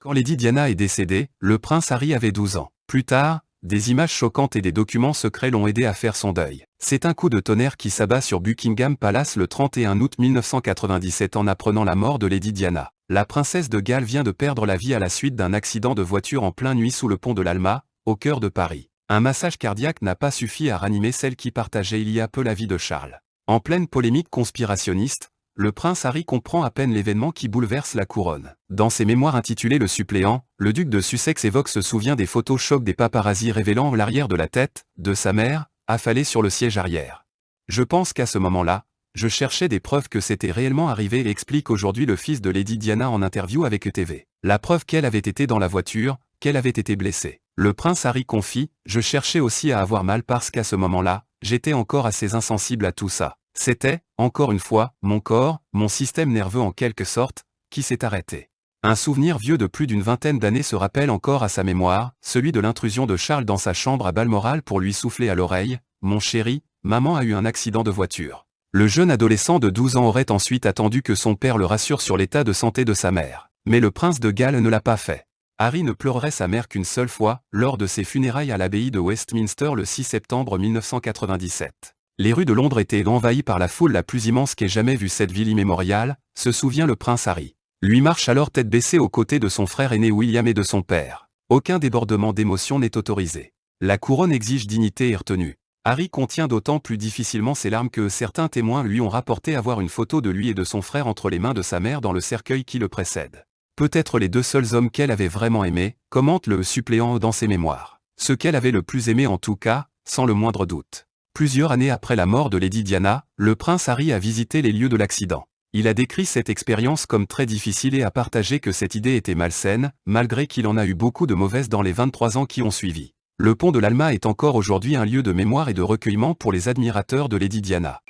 Quand Lady Diana est décédée, le prince Harry avait 12 ans. Plus tard, des images choquantes et des documents secrets l'ont aidé à faire son deuil. C'est un coup de tonnerre qui s'abat sur Buckingham Palace le 31 août 1997 en apprenant la mort de Lady Diana. La princesse de Galles vient de perdre la vie à la suite d'un accident de voiture en pleine nuit sous le pont de l'Alma, au cœur de Paris. Un massage cardiaque n'a pas suffi à ranimer celle qui partageait il y a peu la vie de Charles. En pleine polémique conspirationniste, le prince Harry comprend à peine l'événement qui bouleverse la couronne. Dans ses mémoires intitulées Le suppléant, le duc de Sussex évoque se souvient des photos chocs des paparazzis révélant l'arrière de la tête de sa mère, affalée sur le siège arrière. Je pense qu'à ce moment-là, je cherchais des preuves que c'était réellement arrivé et explique aujourd'hui le fils de Lady Diana en interview avec TV. La preuve qu'elle avait été dans la voiture, qu'elle avait été blessée. Le prince Harry confie, je cherchais aussi à avoir mal parce qu'à ce moment-là, j'étais encore assez insensible à tout ça. C'était, encore une fois, mon corps, mon système nerveux en quelque sorte, qui s'est arrêté. Un souvenir vieux de plus d'une vingtaine d'années se rappelle encore à sa mémoire, celui de l'intrusion de Charles dans sa chambre à Balmoral pour lui souffler à l'oreille, « Mon chéri, maman a eu un accident de voiture ». Le jeune adolescent de 12 ans aurait ensuite attendu que son père le rassure sur l'état de santé de sa mère. Mais le prince de Galles ne l'a pas fait. Harry ne pleurerait sa mère qu'une seule fois, lors de ses funérailles à l'abbaye de Westminster le 6 septembre 1997. Les rues de Londres étaient envahies par la foule la plus immense qu'ait jamais vue cette ville immémoriale, se souvient le prince Harry. Lui marche alors tête baissée aux côtés de son frère aîné William et de son père. Aucun débordement d'émotion n'est autorisé. La couronne exige dignité et retenue. Harry contient d'autant plus difficilement ses larmes que certains témoins lui ont rapporté avoir une photo de lui et de son frère entre les mains de sa mère dans le cercueil qui le précède. Peut-être les deux seuls hommes qu'elle avait vraiment aimés, commente le suppléant dans ses mémoires. Ce qu'elle avait le plus aimé en tout cas, sans le moindre doute. Plusieurs années après la mort de Lady Diana, le prince Harry a visité les lieux de l'accident. Il a décrit cette expérience comme très difficile et a partagé que cette idée était malsaine, malgré qu'il en a eu beaucoup de mauvaises dans les 23 ans qui ont suivi. Le pont de l'Alma est encore aujourd'hui un lieu de mémoire et de recueillement pour les admirateurs de Lady Diana.